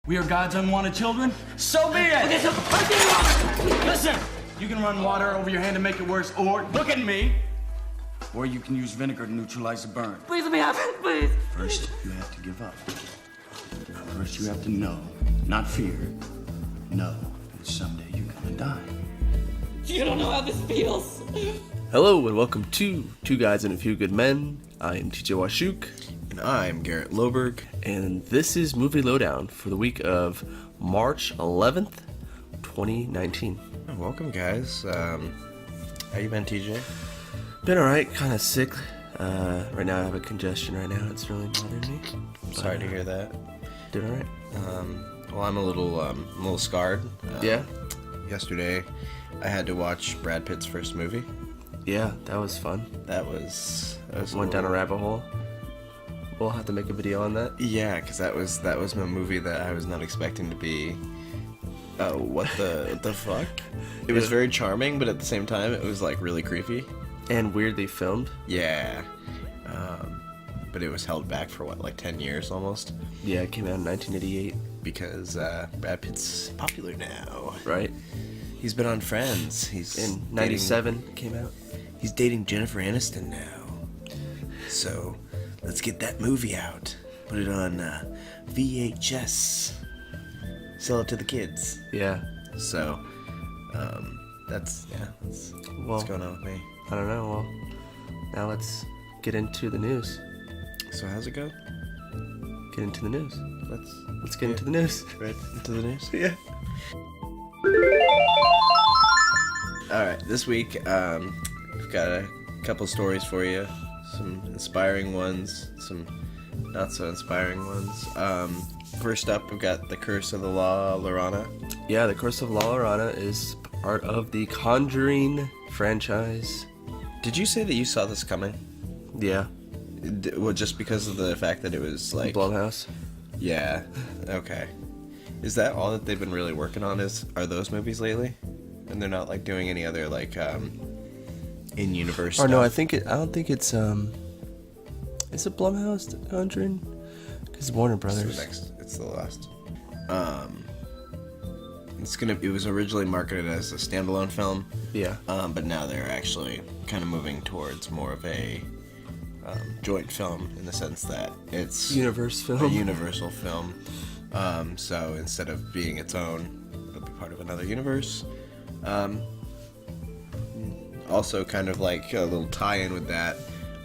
We are God's unwanted children. So be it. Listen, you can run water over your hand to make it worse, or look at me. Or you can use vinegar to neutralize the burn. Please let me have it, please. First, you have to give up. First, you have to know, not fear. Know that someday you're gonna die. You don't know how this feels. Hello and welcome to Two Guys and a Few Good Men. I am TJ Washuk. And I'm Garrett Loberg. And this is Movie Lowdown for the week of March 11th, 2019. Welcome, guys. How you been, TJ? Been alright, kind of sick. Right now I have a congestion right now. It's really bothering me. Sorry to hear that. Doing alright. Well, I'm a little scarred. Yeah? Yesterday, I had to watch Brad Pitt's first movie. Yeah, that was fun. That was Went down a rabbit hole. We'll have to make a video on that. Yeah, because that was my movie that I was not expecting to be. Oh, what the fuck? It was very charming, but at the same time, it was like really creepy. And weirdly filmed. Yeah. But it was held back for what, like 10 years almost? Yeah, it came out in 1988. Because Brad Pitt's popular now. Right. He's been on Friends. He's in 97 came out. He's dating Jennifer Aniston now. So, let's get that movie out. Put it on VHS. Sell it to the kids. Yeah. So, that's what's going on with me. I don't know. Well, now let's get into the news. So how's it go? Get into the news. Let's get into the news. Right into the news? Yeah. Alright, this week, we've got a couple stories for you. Some inspiring ones, some not so inspiring ones. First up, we've got The Curse of the Llorona. Yeah, The Curse of La Llorona is part of the Conjuring franchise. Did you say that you saw this coming? Yeah. Well, just because of the fact that it was like Blumhouse. Yeah. Okay. Is that all that they've been really working on? Are those movies lately? And they're not like doing any other like in-universe stuff? Or no, I don't think it's is it Blumhouse, The Conjuring? Because Warner Brothers. It's the last. It was originally marketed as a standalone film. Yeah. But now they're actually kind of moving towards more of a joint film in the sense that it's Universe film. a universal film. So instead of being its own, it'll be part of another universe. Also, kind of like a little tie-in with that,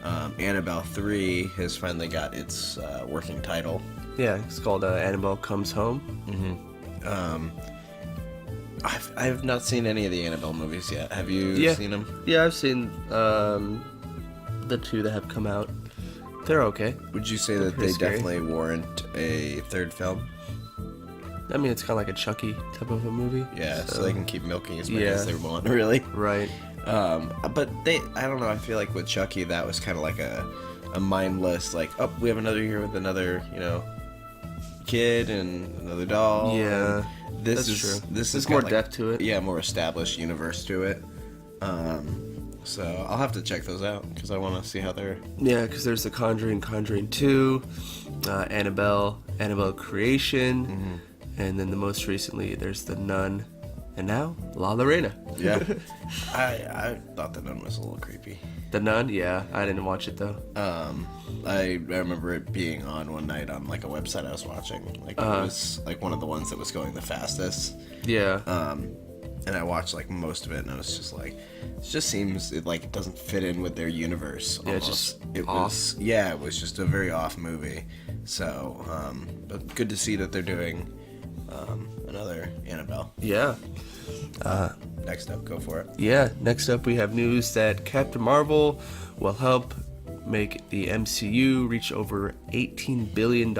Annebell 3 has finally got its working title. Yeah, it's called Annebell Comes Home. Mm-hmm. I've not seen any of the Annebelle movies yet. Have you seen them? Yeah, I've seen the two that have come out. They're okay. Would you say that they scary. definitely warrant a third film? I mean, it's kind of like a Chucky type of a movie. Yeah, so they can keep milking as many as they want, really. Right. But I don't know, I feel like with Chucky, that was kind of like a mindless, like, oh, we have another year with another, kid and another doll. Yeah, This that's true. This There's is more depth to it. Yeah, more established universe to it. So I'll have to check those out because I want to see how they're. Yeah, because there's the Conjuring 2, Annebelle Creation, and then the most recently there's the Nun, and now La Llorona. Yeah, I thought the Nun was a little creepy. The Nun, yeah, I didn't watch it though. I remember it being on one night on like a website I was watching. Like it was like one of the ones that was going the fastest. Yeah. And I watched like most of it, and I was just like, it just seems like it doesn't fit in with their universe. Yeah, Almost. it's just it off. it was just a very off movie. So, but good to see that they're doing another Annebelle. Yeah. Next up, go for it. Yeah, next up we have news that Captain Marvel will help make the MCU reach over $18 billion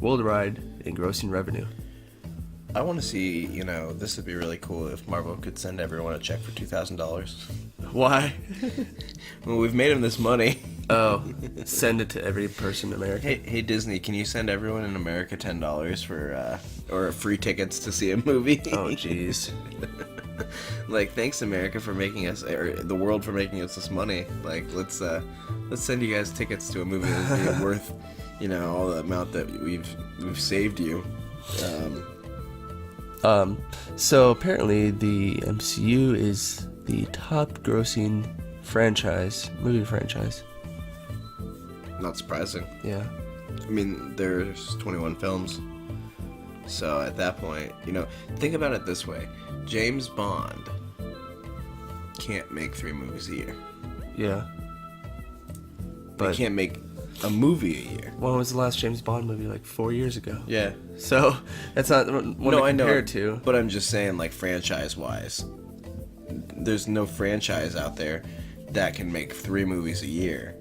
worldwide in grossing revenue. I want to see, this would be really cool if Marvel could send everyone a check for $2,000. Why? Well, we've made them this money. Oh, send it to every person in America. Hey Disney, can you send everyone in America $10 for or free tickets to see a movie? Oh, jeez. Like, thanks America for making us, or the world for making us this money. Like, let's send you guys tickets to a movie that's worth, all the amount that we've saved you. So apparently the MCU is the top grossing movie franchise. Not surprising. Yeah. I mean, there's 21 films. So at that point, think about it this way. James Bond can't make 3 movies a year. Yeah. They can't make a movie a year. When was the last James Bond movie? Like 4 years ago. Yeah. So that's not what No, I know. compare it to. But I'm just saying, like, franchise-wise, there's no franchise out there that can make 3 movies a year.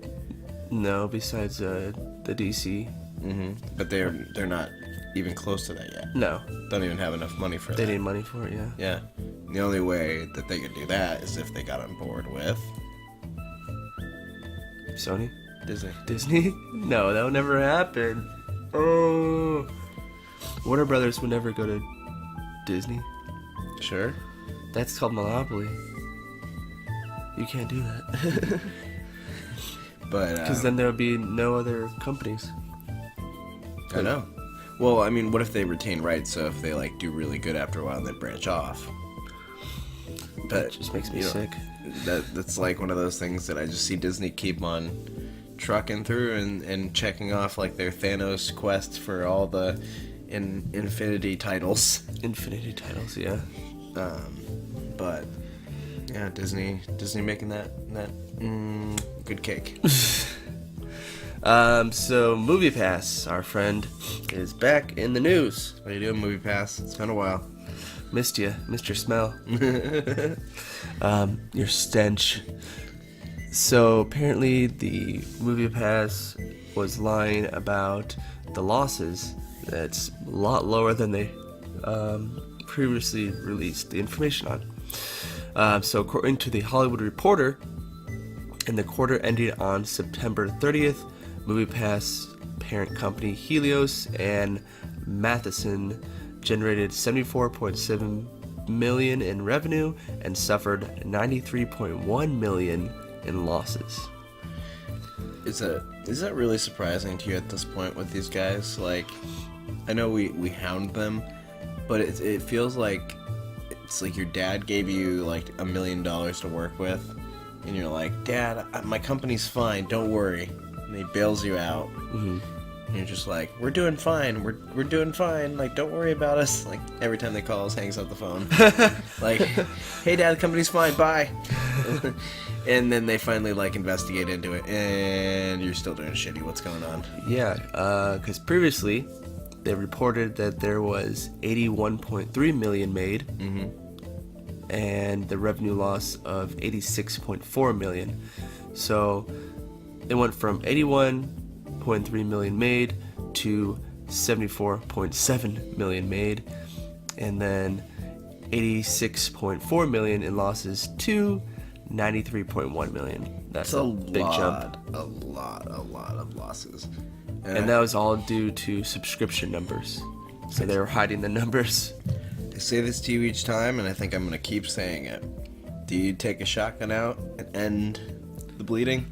No, besides the DC. Mm-hmm. But they're not even close to that yet. No. Don't even have enough money for that. They need money for it, yeah. Yeah. The only way that they could do that is if they got on board with Sony? Disney. No, that would never happen. Oh. Warner Brothers would never go to Disney. Sure. That's called monopoly. You can't do that. But because then there would be no other companies. I know. Well, I mean, what if they retain rights? So if they like do really good after a while and then branch off. But That just makes me sick. That's like one of those things that I just see Disney keep on trucking through and checking off like their Thanos quest for all the Infinity titles. Infinity titles, yeah. But yeah, Disney making that good cake. So MoviePass, our friend, is back in the news. How you doing, MoviePass? It's been a while. Missed you, missed your smell. Your stench. So apparently the MoviePass was lying about the losses. That's a lot lower than they previously released the information on. So according to the Hollywood Reporter, in the quarter ending on September 30th, MoviePass parent company Helios and Matheson generated $74.7 million in revenue and suffered $93.1 million in losses. Is that really surprising to you at this point with these guys? Like, I know we hound them, but it feels like it's like your dad gave you like $1 million to work with, and you're like, Dad, my company's fine, don't worry. And he bails you out. Mm-hmm. And you're just like, we're doing fine, we're doing fine, like, don't worry about us. Like, every time they call us, hangs up the phone. Like, hey Dad, the company's fine, bye. And then they finally like investigate into it, and you're still doing shitty. What's going on? Yeah, because previously they reported that there was $81.3 million made, and the revenue loss of $86.4 million. So it went from $81.3 million made to $74.7 million made, and then $86.4 million in losses to $93.1 million. That's a big jump. A lot of losses. And that was all due to subscription numbers. So they were hiding the numbers. I say this to you each time, and I think I'm going to keep saying it. Do you take a shotgun out and end the bleeding?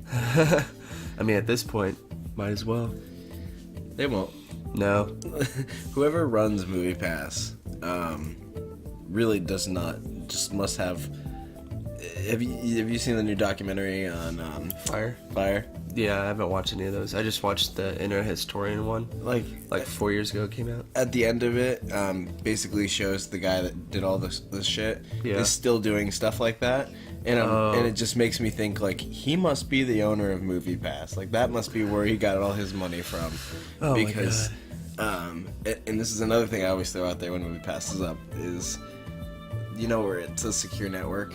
I mean, at this point, might as well. They won't. No. Whoever runs MoviePass really does not, just must have... Have you seen the new documentary on Fire? Yeah, I haven't watched any of those. I just watched the Internet Historian one. Like 4 years ago it came out. At the end of it, basically shows the guy that did all this shit is still doing stuff like that. And it just makes me think, like, he must be the owner of MoviePass. Like, that must be where he got all his money from. Oh, because, my God. And this is another thing I always throw out there when MoviePass is up, is, you know, where it's a secure network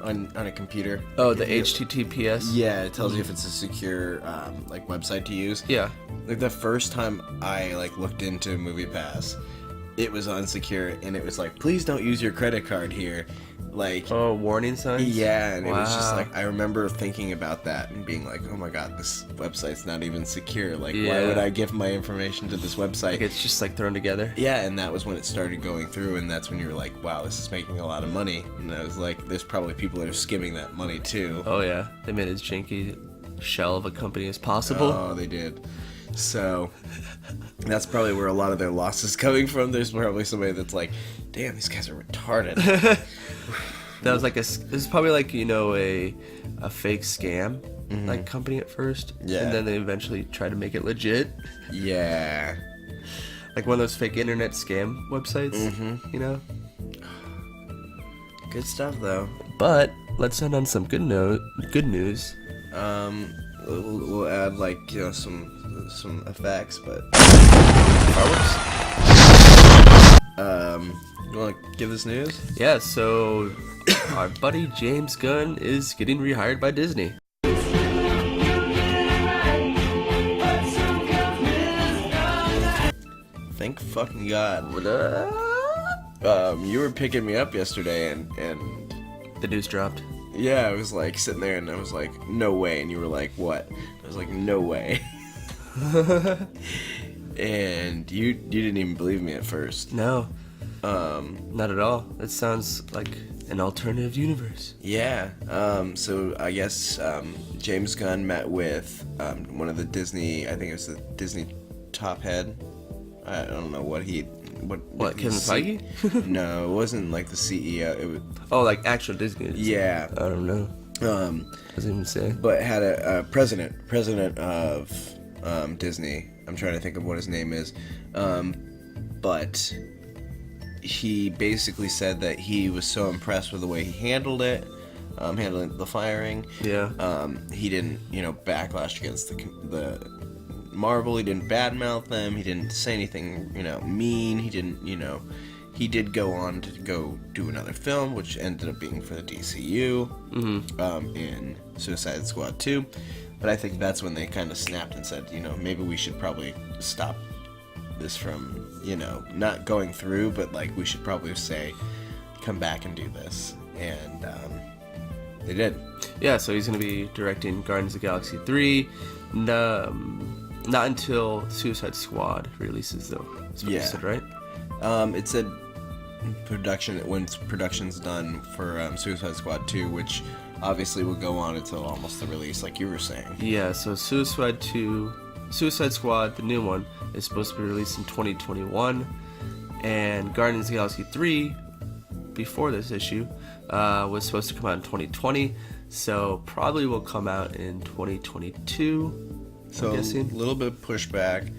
on a computer. Oh, the HTTPS? Yeah, it tells you if it's a secure, like, website to use. Yeah. Like, the first time I, like, looked into MoviePass, it was unsecure, and it was like, please don't use your credit card here. Like, oh, warning signs? Yeah, and it was just like, I remember thinking about that and being like, oh my God, this website's not even secure. Like, why would I give my information to this website? Like, it's just like thrown together. Yeah, and that was when it started going through, and that's when you were like, wow, this is making a lot of money. And I was like, there's probably people that are skimming that money too. Oh yeah, they made as janky shell of a company as possible. Oh, they did. So that's probably where a lot of their loss is coming from. There's probably somebody that's like, damn, these guys are retarded. That was like this is probably like, you know, a fake scam like company at first. Yeah. And then they eventually tried to make it legit. Yeah. Like one of those fake internet scam websites, you know? Good stuff, though. But let's end on some good news. We'll add, like, you know, some effects, but Fireworks? you want to give this news? Yeah, so our buddy James Gunn is getting rehired by Disney. Thank fucking God. What up? You were picking me up yesterday, and The news dropped. yeah, I was like sitting there, and I was like, no way, and you were like, what? I was like, no way. And you didn't even believe me at first. No. Not at all. It sounds like an alternative universe. Yeah. So I guess James Gunn met with one of the Disney. I think it was the Disney top head. I don't know what he. What, Kevin Feige? No, it wasn't like the CEO. It was. Oh, like actual Disney. Yeah. I don't know. Doesn't even say. But had a president of Disney. I'm trying to think of what his name is. But he basically said that he was so impressed with the way he handled it, handling the firing. Yeah. He didn't, you know, backlash against the Marvel. He didn't badmouth them. He didn't say anything, you know, mean. He didn't, you know, he did go on to go do another film, which ended up being for the DCU, in Suicide Squad 2. But I think that's when they kind of snapped and said, you know, maybe we should probably stop this from, you know, not going through, but like we should probably say, come back and do this. And they did. Yeah, so he's going to be directing Guardians of the Galaxy 3. Not until Suicide Squad releases, though. That's what you said, right? It said when production's done for Suicide Squad 2, which obviously will go on until almost the release, like you were saying. Yeah, so Suicide Squad, the new one, is supposed to be released in 2021. And Guardians of the Galaxy 3, before this issue, was supposed to come out in 2020. So probably will come out in 2022. So I'm guessing. A little bit of pushback,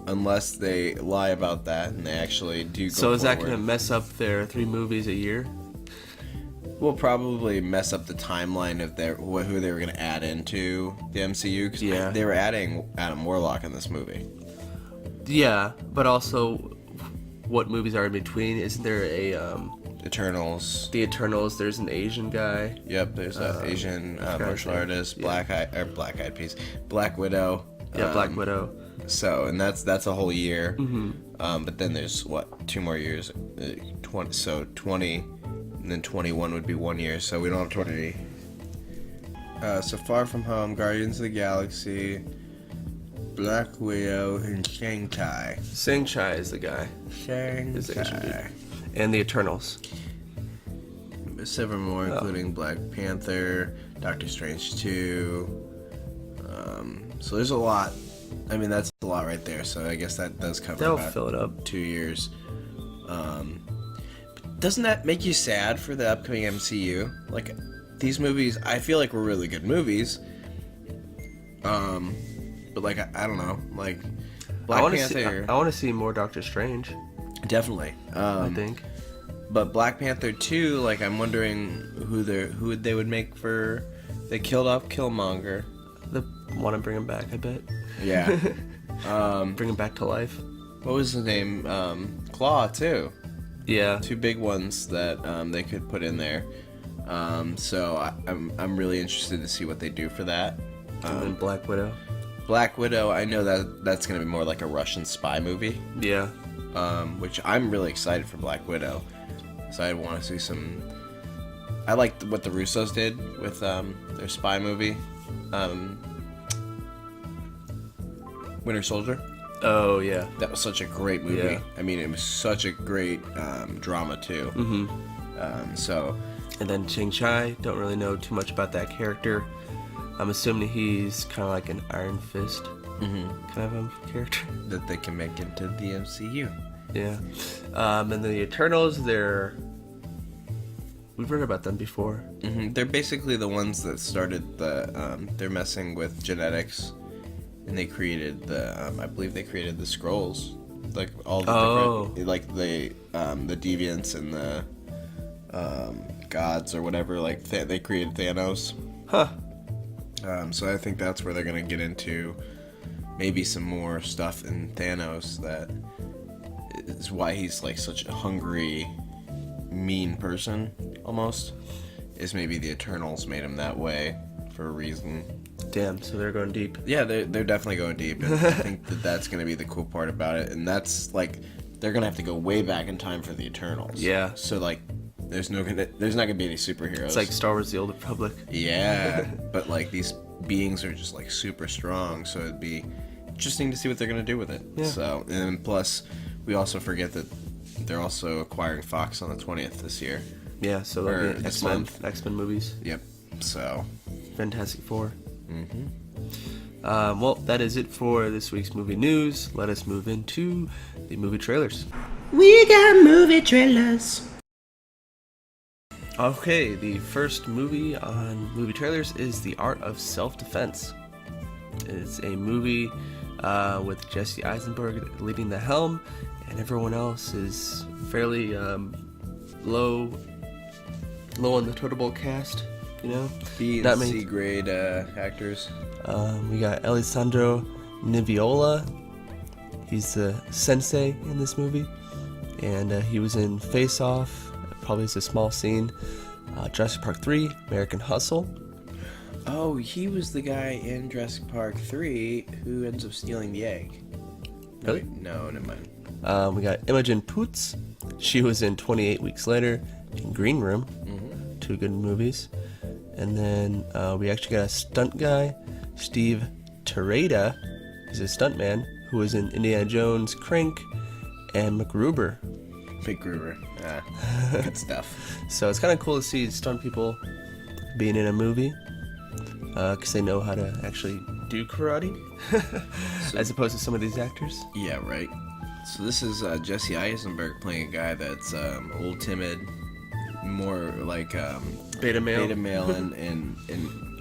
unless they lie about that and they actually do go So is that forward. going to mess up their 3 movies a year? Will probably mess up the timeline of who they were going to add into the MCU, because they were adding Adam Warlock in this movie. Yeah, but also, what movies are in between? Isn't there a Eternals. The Eternals? There's an Asian guy. Yep, there's an Asian martial artist, Black Widow. Yeah, Black Widow. So, and that's a whole year. But then there's 2 more years. 20, and then 21 would be 1 year. So we don't have 20. So Far From Home, Guardians of the Galaxy, Black Widow, and Shang-Chi. Shang-Chi is the guy. Is the Asian dude. And the Eternals. 7 more, including Black Panther, Doctor Strange 2. So there's a lot. I mean, that's a lot right there. So I guess that does cover They'll about fill it up. 2 years. Doesn't that make you sad for the upcoming MCU? Like, these movies, I feel like were really good movies. But like, I don't know. Like, Black Panther. I want to see more Doctor Strange. Definitely. I think. But Black Panther 2, like, I'm wondering who they would make for. They killed off Killmonger. They want to bring him back, I bet. Yeah. Bring him back to life. What was his name? Claw too. Yeah. 2 big ones that they could put in there. So I'm really interested to see what they do for that. And then Black Widow. Black Widow, I know that's gonna be more like a Russian spy movie. Yeah. Which I'm really excited for Black Widow. So I want to see some. I liked what the Russos did with their spy movie, Winter Soldier. Oh yeah. That was such a great movie. Yeah. I mean, it was such a great drama too. So. And then Shang-Chi, don't really know too much about that character. I'm assuming he's kind of like an Iron Fist kind of a character that they can make into the MCU. Yeah. And then the Eternals, we've heard about them before. They're basically the ones that started they're messing with genetics, and they created I believe they created the Skrulls, like all the different, like the deviants and the gods or whatever. Like they created Thanos. Huh. So I think that's where they're gonna get into maybe some more stuff in Thanos. That is why he's like such a hungry, mean person, almost. Is maybe the Eternals made him that way for a reason. Damn, so they're going deep. Yeah, they're definitely going deep, and I think that's gonna be the cool part about it. And that's like they're gonna have to go way back in time for the Eternals. Yeah. So like, there's not gonna be any superheroes. It's like Star Wars: The Old Republic. Yeah, but like these beings are just like super strong, so it'd be interesting to see what they're gonna do with it. Yeah. So, and plus, we also forget that they're also acquiring Fox on the 20th this year. Yeah, so Or there'll be this X-Men month. movies. Yep. So. Fantastic Four. Well, that is it for this week's movie news. Let us move into the movie trailers. We got movie trailers. Okay, the first movie on movie trailers is The Art of Self-Defense. It's a movie with Jesse Eisenberg leading the helm, and everyone else is fairly low on the totem cast, you know? B Not and many- C grade actors. We got Alessandro Niviola. He's the sensei in this movie, and he was in Face Off. Probably is a small scene. Jurassic Park 3, American Hustle. Oh, he was the guy in Jurassic Park 3 who ends up stealing the egg. Really? No, never mind. We got Imogen Poots. She was in 28 Weeks Later and Green Room. Two good movies. And then we actually got a stunt guy, Steve Terada. He's a stuntman who was in Indiana Jones, Crank, and MacGruber. Big Gruber. Good stuff. So it's kind of cool to see stunt people being in a movie because they know how to actually do karate as opposed to some of these actors. Yeah, right. So this is Jesse Eisenberg playing a guy that's a little timid, more like Beta male. in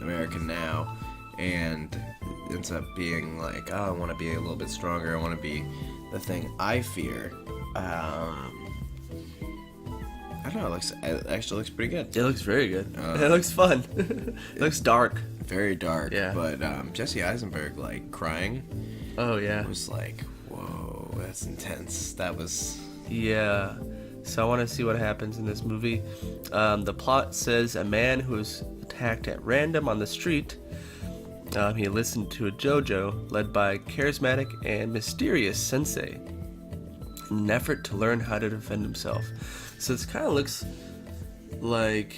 American Now, and ends up being like, oh, I want to be a little bit stronger. I want to be the thing I fear. I don't know. It actually looks pretty good. It looks very good. It looks fun. It looks dark. Very dark. Yeah. But Jesse Eisenberg like crying. Oh yeah. Was like, whoa, that's intense. That was. Yeah. So I want to see what happens in this movie. The plot says a man who was attacked at random on the street. He listened to a JoJo led by charismatic and mysterious sensei in an effort to learn how to defend himself. So this kind of looks like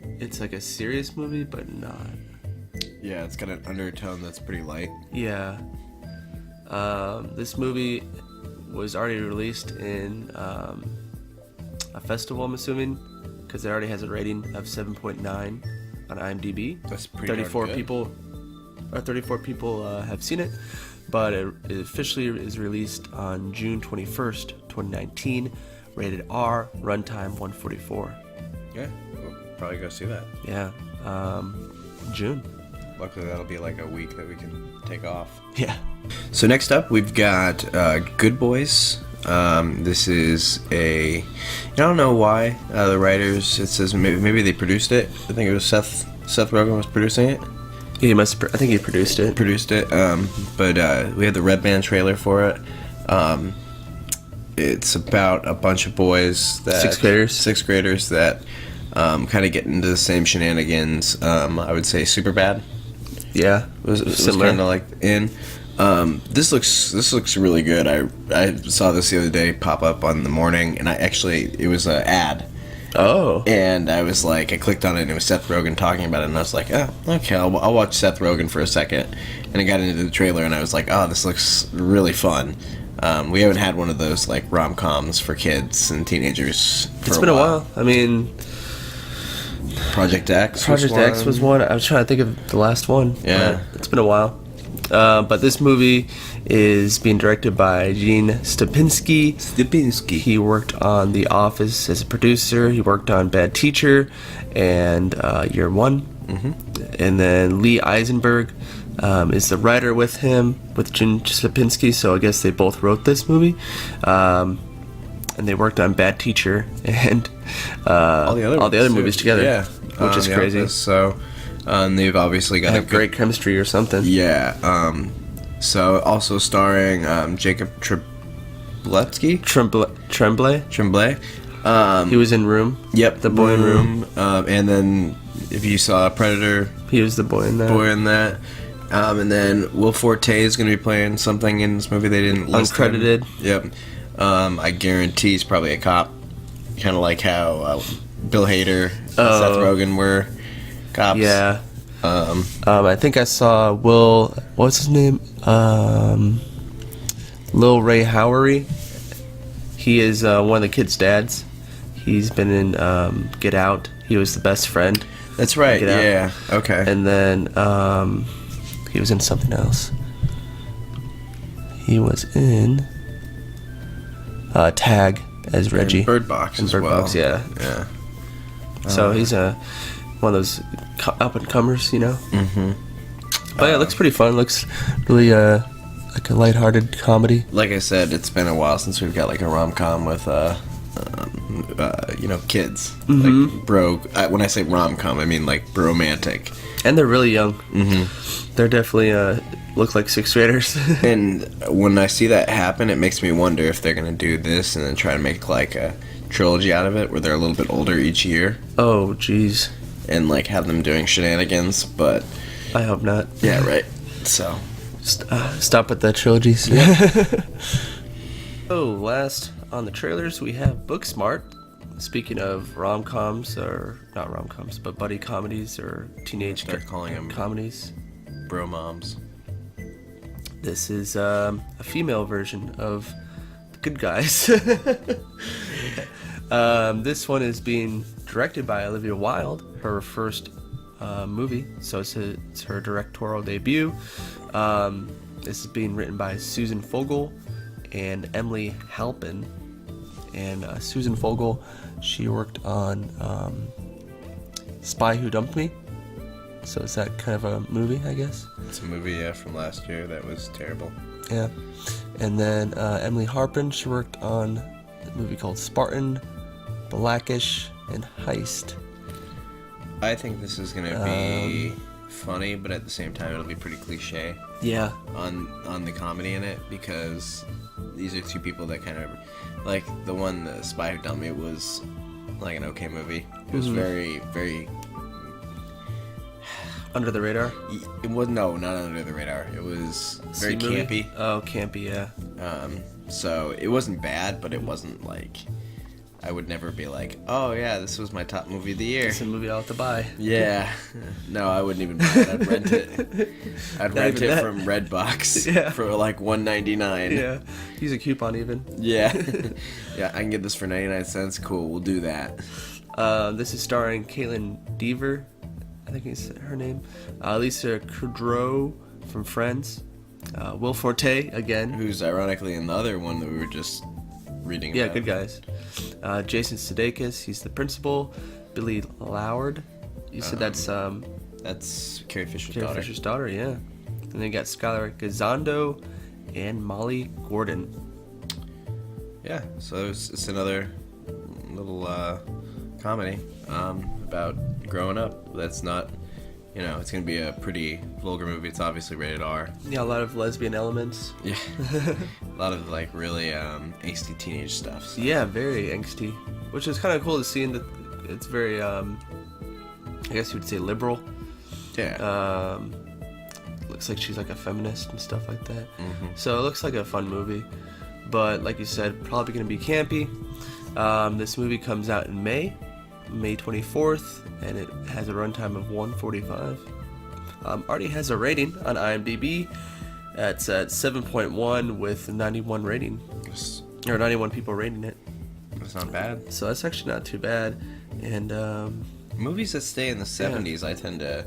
it's like a serious movie, but not. Yeah, it's got an undertone that's pretty light. Yeah. This movie was already released in a festival, I'm assuming, because it already has a rating of 7.9 on IMDb. That's pretty 34 darn good. people, or 34 people have seen it, but it officially is released on June 21st, 2019. Rated R, runtime 144. Yeah, we'll probably go see that. Yeah, June. Luckily, that'll be like a week that we can take off. Yeah. So next up, we've got Good Boys. This is I don't know why the writers. It says maybe they produced it. I think it was Seth Rogen was producing it. He must. I think he produced it. But we had the Red Band trailer for it. It's about a bunch of boys that sixth graders that kind of get into the same shenanigans. I would say Superbad. Yeah, was kind of like in. This looks really good. I saw this the other day pop up on the morning, and it was an ad. Oh. And I was like, I clicked on it, and it was Seth Rogen talking about it, and I was like, oh, okay, I'll watch Seth Rogen for a second. And I got into the trailer, and I was like, oh, this looks really fun. We haven't had one of those like rom-coms for kids and teenagers for It's been a while. I mean, Project X was one. I was trying to think of the last one. Yeah. It's been a while. But this movie is being directed by Gene Stupinski. He worked on The Office as a producer. He worked on Bad Teacher and Year One. And then Lee Eisenberg is the writer with him, with Gene Stupinski. So I guess they both wrote this movie. And they worked on Bad Teacher and all the other movies together. Yeah, which is crazy. Office, so they've obviously got a great chemistry or something. Yeah. So also starring Jacob Tremblay. He was in Room. Yep, the boy in Room. And then if you saw Predator, he was the boy in that. And then Will Forte is going to be playing something in this movie. They didn't list uncredited. Him. Yep. I guarantee he's probably a cop. Kind of like how Bill Hader and Seth Rogen were cops. Yeah. I think I saw Will. What's his name? Lil Ray Howery. He is one of the kids' dads. He's been in Get Out. He was the best friend. That's right. Yeah. Okay. And then he was in something else. He was in Tag as Reggie. And Bird Box as well. Bird Box, yeah. Yeah. So he's one of those up and comers, you know. Mm-hmm. But yeah, it looks pretty fun. It looks really like a lighthearted comedy. Like I said, it's been a while since we've got like a rom-com with kids. Mm-hmm. Like bro. When I say rom-com, I mean like bromantic. And they're really young. Mm-hmm. They're definitely look like sixth graders. And when I see that happen, it makes me wonder if they're gonna do this and then try to make like a trilogy out of it, where they're a little bit older each year. Oh, jeez. And like have them doing shenanigans, but I hope not. Yeah, right. So stop at the trilogies. Yeah. Oh, last on the trailers we have Booksmart. Speaking of rom-coms, or not rom-coms, but buddy comedies or teenage Start calling them comedies. Bro moms. This is a female version of The Good Guys. This one is being directed by Olivia Wilde, her first movie, so it's her directorial debut. This is being written by Susan Fogel and Emily Halpin. And Susan Fogel, she worked on Spy Who Dumped Me. So is that kind of a movie, I guess? It's a movie from last year that was terrible. Yeah. And then Emily Harpin, she worked on a movie called Spartan, Blackish, and Heist. I think this is gonna be funny, but at the same time it'll be pretty cliche. Yeah. On the comedy in it, because these are two people that kind of like the Spy Who Dumped Me was like an okay movie. It was very, very under the radar. It was not under the radar. It was very campy. Oh, campy, yeah. So it wasn't bad, but it wasn't like I would never be like, oh yeah, this was my top movie of the year. It's a movie I'll have to buy. Yeah. No, I wouldn't even buy it. I'd rent it. I'd rent it from Redbox for like $1.99. Yeah. Use a coupon even. Yeah. Yeah, I can get this for 99 cents. Cool, we'll do that. This is starring Caitlin Dever, I think is her name. Lisa Kudrow from Friends. Will Forte again. Who's ironically in the other one that we were just reading about. Yeah, Good Guys. Jason Sudeikis, he's the principal. Billy Loward. You said that's Carrie Fisher's Carrie daughter. Fisher's daughter, yeah. And then you got Skylar Gazondo and Molly Gordon. Yeah, so it's another little comedy about growing up. That's not, it's gonna be a pretty vulgar movie. It's obviously rated R. Yeah, a lot of lesbian elements. Yeah, a lot of like really angsty teenage stuff. So. Yeah, very angsty, which is kind of cool to see. And it's very, I guess you would say liberal. Yeah. Looks like she's like a feminist and stuff like that. Mm-hmm. So it looks like a fun movie, but like you said, probably gonna be campy. This movie comes out in May 24th, and it has a runtime of 1:45. Already has a rating on IMDb. It's at 7.1 with 91 rating, or 91 people rating it. That's not bad. So that's actually not too bad. And movies that stay in the 70s, I tend to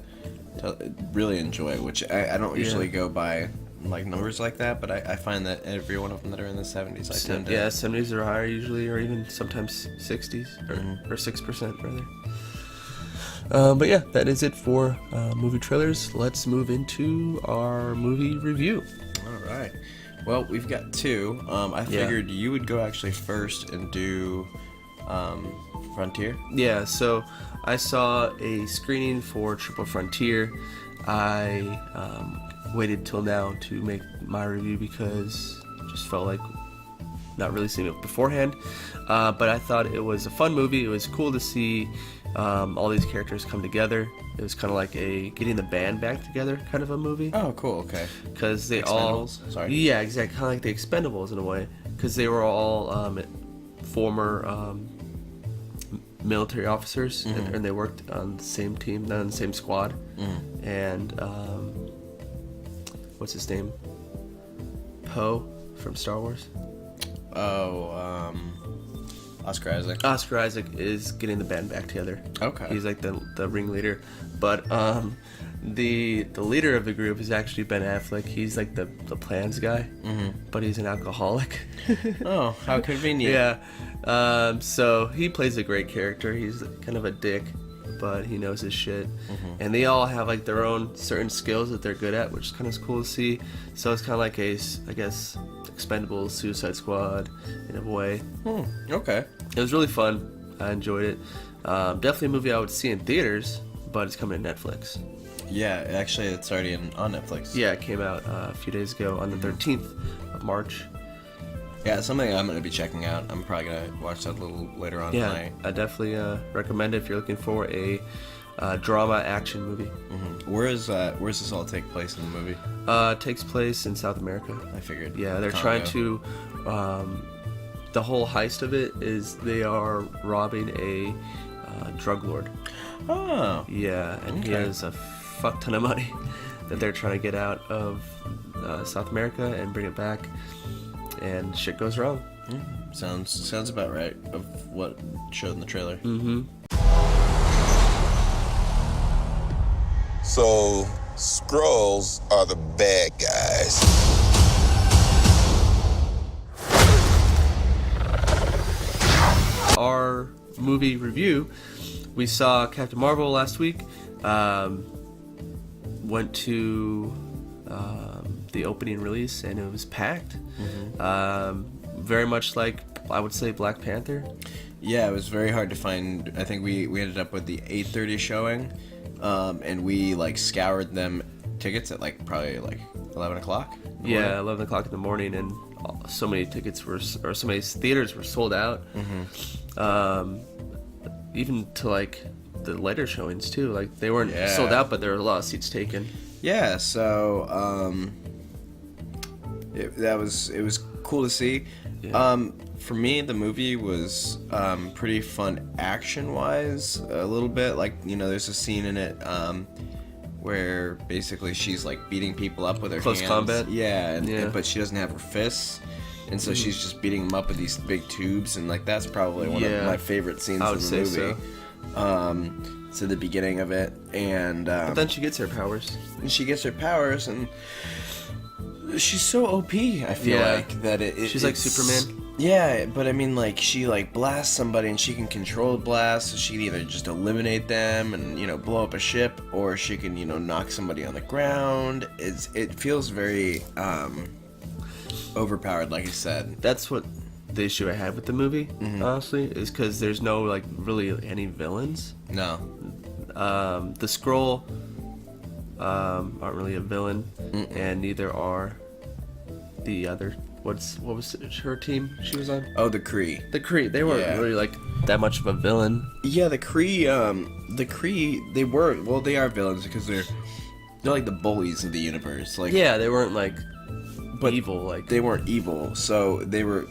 really enjoy, which I don't usually go by like numbers like that, but I find that every one of them that are in the 70s, I tend to... Yeah, 70s are higher usually, or even sometimes 60s, or 6% rather. But yeah, that is it for movie trailers. Let's move into our movie review. All right. Well, we've got two. I figured you would go actually first and do Frontier. Yeah, so I saw a screening for Triple Frontier. I waited till now to make my review because I just felt like not really seeing it beforehand. But I thought it was a fun movie. It was cool to see all these characters come together. It was kind of like a getting the band back together kind of a movie. Oh, cool. Okay. Because they all... Sorry. Yeah, exactly. Kind of like the Expendables in a way. Because they were all former military officers, and they worked on the same team, not on the same squad. And what's his name? Poe from Star Wars. Oscar Isaac. Oscar Isaac is getting the band back together. Okay. He's like the ringleader, but the leader of the group is actually Ben Affleck. He's like the plans guy, but he's an alcoholic. Oh, how convenient. Yeah. So he plays a great character. He's kind of a dick, but he knows his shit. And they all have like their own certain skills that they're good at, which is kind of cool to see. So it's kind of like a, I guess, Expendables, Suicide Squad in a way. Okay. It was really fun. I enjoyed it. Definitely a movie I would see in theaters, but it's coming to Netflix. Yeah, actually, it's already on Netflix. Yeah, it came out a few days ago on the 13th of March. Yeah, it's something I'm going to be checking out. I'm probably going to watch that a little later on tonight. I definitely recommend it if you're looking for a drama action movie. Where's this all take place in the movie? It takes place in South America. I figured. Yeah, they're trying to... the whole heist of it is they are robbing a drug lord. Oh. Yeah, and he has a fuck ton of money that they're trying to get out of South America and bring it back, and shit goes wrong. Sounds about right of what showed in the trailer. So, Skrulls are the bad guys. Our movie review, we saw Captain Marvel last week. Went to the opening release and it was packed. Very much like, I would say, Black Panther. Yeah, it was very hard to find. I think we ended up with the 8:30 showing, and we like scoured them tickets at like probably like 11 o'clock. Yeah, 11 o'clock in the morning, and so many tickets were, or so many theaters were sold out. Even to like the later showings too. Like they weren't sold out, but there were a lot of seats taken. Yeah, so it was cool to see. Yeah. For me, the movie was pretty fun action-wise, a little bit. Like, you know, there's a scene in it where basically she's like beating people up with her Close hands. combat. Yeah, but she doesn't have her fists, and so she's just beating them up with these big tubes, and like that's probably one of my favorite scenes in the movie. So the beginning of it, and but then she gets her powers. and she's so OP. I feel like that she's like Superman. Yeah, but I mean, like, she like blasts somebody and she can control the blast, so she can either just eliminate them and, you know, blow up a ship, or she can, you know, knock somebody on the ground. It feels very overpowered, like I said. That's what the issue I had with the movie, honestly, is because there's no like really any villains. No. The Skrull aren't really a villain, and neither are the other. What was her team she was on? Oh, the Kree. The Kree. They weren't really like that much of a villain. Yeah, the Kree. They were. Well, they are villains because they're like the bullies of the universe. Like, yeah, they weren't like evil. Like, they weren't evil. So they were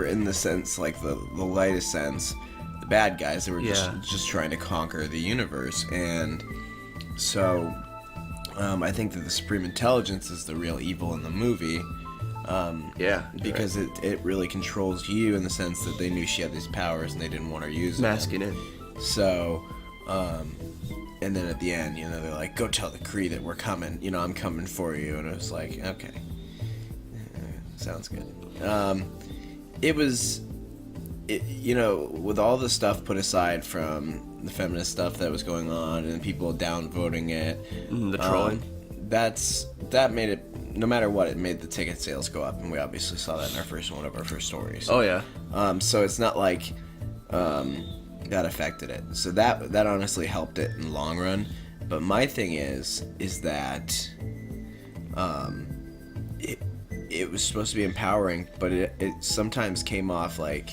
in the sense, like the lightest sense, the bad guys. They were just trying to conquer the universe, and so I think that the Supreme Intelligence is the real evil in the movie. Because it really controls you in the sense that they knew she had these powers and they didn't want her using masking them. it. So And then at the end, you know, they're like, go tell the Kree that we're coming. You know, I'm coming for you. And it was like, okay. Sounds good. You know, with all the stuff put aside from the feminist stuff that was going on and people downvoting it. The trolling. That made it, no matter what, it made the ticket sales go up. And we obviously saw that in one of our first stories. Oh, yeah. So it's not like that affected it. So that honestly helped it in the long run. But my thing is that it was supposed to be empowering, but it sometimes came off like,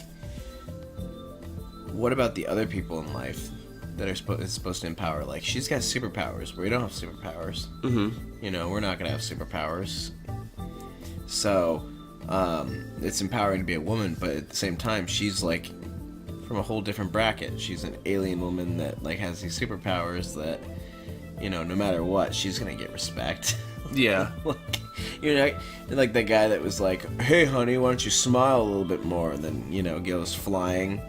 what about the other people in life that are supposed to empower? Like, she's got superpowers, but we don't have superpowers. Mm-hmm. You know, we're not gonna have superpowers. So it's empowering to be a woman, but at the same time, she's like from a whole different bracket. She's an alien woman that like has these superpowers that, you know, no matter what, she's gonna get respect. Yeah. You know, like the guy that was like, hey honey, why don't you smile a little bit more, and then, you know, goes flying.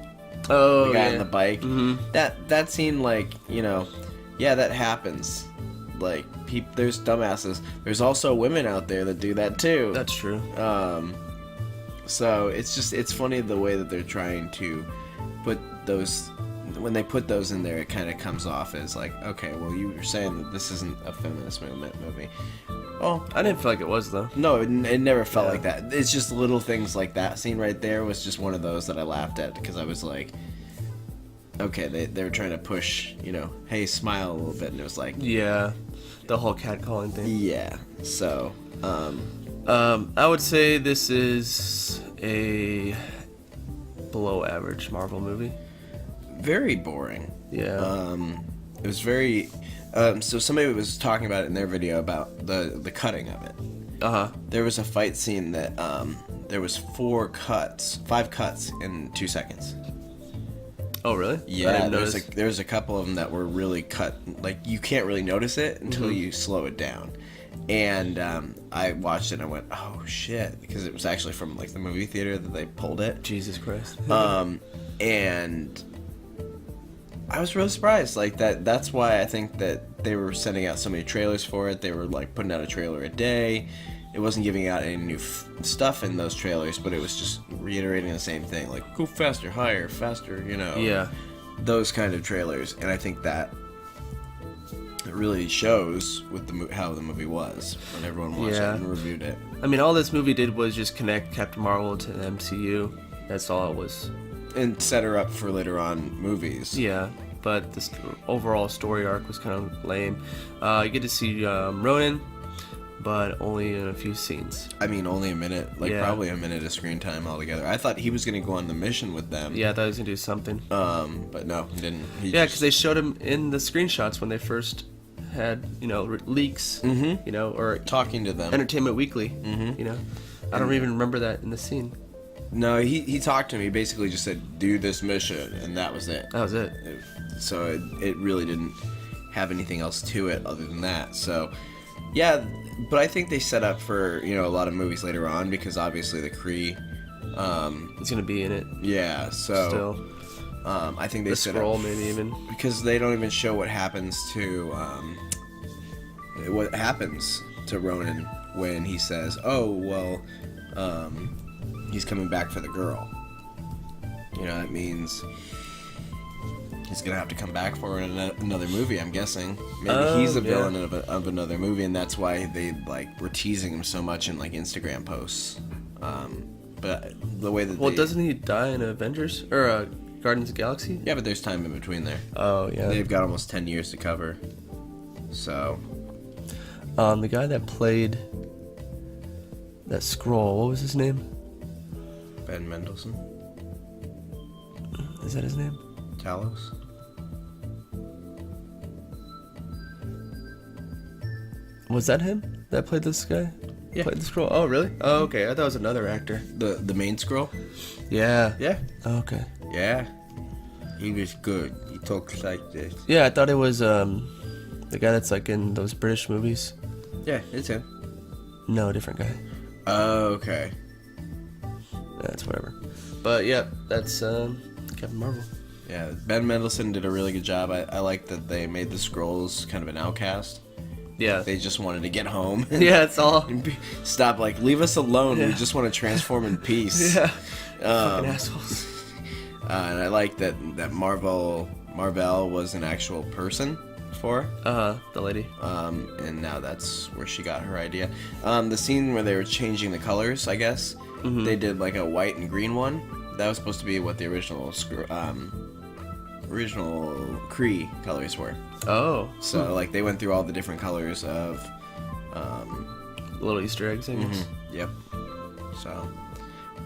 Oh, the guy yeah. on the bike. Mm-hmm. That seemed like, you know, yeah, that happens. Like, there's dumbasses. There's also women out there that do that too. That's true. So it's funny the way that they're trying to put those. When they put those in there, it kind of comes off as like, okay, well, you were saying that this isn't a feminist movement movie. Oh, I didn't feel like it was, though. no, it never felt like that. It's just little things like that scene right there was just one of those that I laughed at because I was like, okay, they were trying to push, you know, hey, smile a little bit, and it was like, Yeah, the whole catcalling thing. yeah. So, I would say this is a below average Marvel movie. very boring. Yeah. It was very. So somebody was talking about it in their video about the cutting of it. There was a fight scene that there was 5 cuts in 2 seconds. Oh, really? I Yeah, didn't notice. there's a couple of them that were really cut. Like, you can't really notice it until you slow it down. And I watched it and I went, oh shit, because it was actually from like the movie theater that they pulled it. Jesus Christ. And I was really surprised. Like that's why I think that they were sending out so many trailers for it. They were like putting out a trailer a day. It wasn't giving out any new stuff in those trailers, but it was just reiterating the same thing, like go faster, higher, faster, you know. Yeah. Those kind of trailers, and I think that it really shows with how the movie was when everyone watched it and reviewed it. I mean, all this movie did was just connect Captain Marvel to the MCU. That's all it was. And set her up for later on movies. Yeah, but the overall story arc was kind of lame. You get to see Ronan, but only in a few scenes. I mean, only a minute, probably a minute of screen time altogether. I thought he was going to go on the mission with them. Yeah, I thought he was going to do something. But no, he didn't. Yeah, because they showed him in the screenshots when they first had, leaks, or talking to them. Entertainment Weekly, I don't even remember that in the scene. No, he talked to me. He basically just said, do this mission, and that was it. That was it. So it really didn't have anything else to it other than that. So, yeah, but I think they set up for, a lot of movies later on, because obviously the Kree... it's going to be in it. Yeah, so... Still. I think they set Skrull, up... maybe even. Because they don't even show what happens to... what happens to Ronan when he says, oh, well... he's coming back for the girl. That means he's gonna have to come back for another movie, I'm guessing. Maybe he's a villain of another movie, and that's why they were teasing him so much in Instagram posts. But the way that doesn't he die in Avengers or Guardians of the Galaxy? Yeah, but there's time in between there. Oh yeah. They've got almost 10 years to cover. So. The guy that played that Skrull, what was his name? Ben Mendelsohn. Is that his name? Talos. Was that him that played this guy? Yeah. Played the Skrull. Oh, really? Oh, okay. I thought it was another actor. The main Skrull? Yeah. Yeah. Oh, okay. Yeah. He was good. He talks like this. Yeah, I thought it was the guy that's in those British movies. Yeah, it's him. No, different guy. Oh, okay. That's whatever. But yeah, that's Captain Marvel. Yeah, Ben Mendelsohn did a really good job. I like that they made the Skrulls kind of an outcast. Yeah. They just wanted to get home. Yeah, it's all. Stop, like, leave us alone. Yeah. We just want to transform in peace. Yeah. Fucking assholes. And I like that Marvel was an actual person before. The lady. And now that's where she got her idea. The scene where they were changing the colors, I guess, they did like a white and green one. That was supposed to be what the original Kree colors were. Oh. So like they went through all the different colors of little Easter eggs, I guess. Yep. So,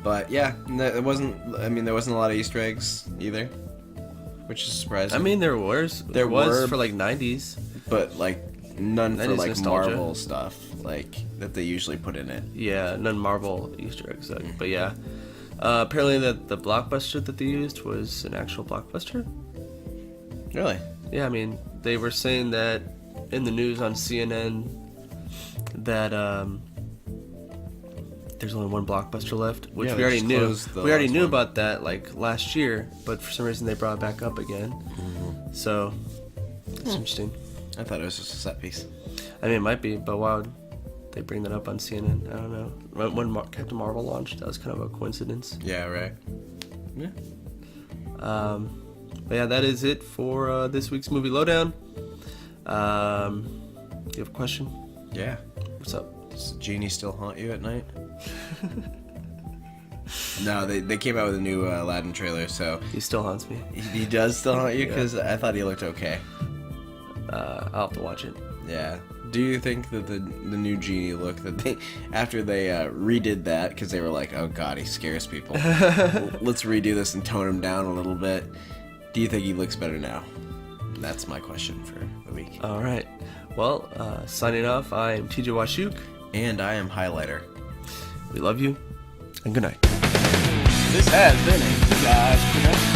but yeah, it wasn't. I mean, there wasn't a lot of Easter eggs either, which is surprising. I mean, there was for like 90s, but like none for like nostalgia. Marvel stuff like that they usually put in it. Yeah, none Marvel Easter eggs. But yeah, apparently the blockbuster that they used was an actual blockbuster. Really? Yeah, I mean, they were saying that in the news on CNN that there's only one blockbuster left, which we already knew. We already knew about that like last year, but for some reason they brought it back up again. So it's interesting. I thought it was just a set piece. I mean, it might be, but why would they bring that up on CNN? I don't know. When Captain Marvel launched, that was kind of a coincidence. Yeah, right. Yeah. But yeah, that is it for this week's movie lowdown. You have a question? Yeah. What's up? Does the genie still haunt you at night? No, they came out with a new Aladdin trailer, so He still haunts me. he does still haunt you because I thought he looked okay. I'll have to watch it. Yeah. Do you think that the new genie look that they after they redid that because they were like, oh god, he scares people. Let's redo this and tone him down a little bit. Do you think he looks better now? That's my question for the week. All right. Well, signing off, I'm TJ Washuk. And I am Highlighter. We love you, and good night. This has been a Guys Production.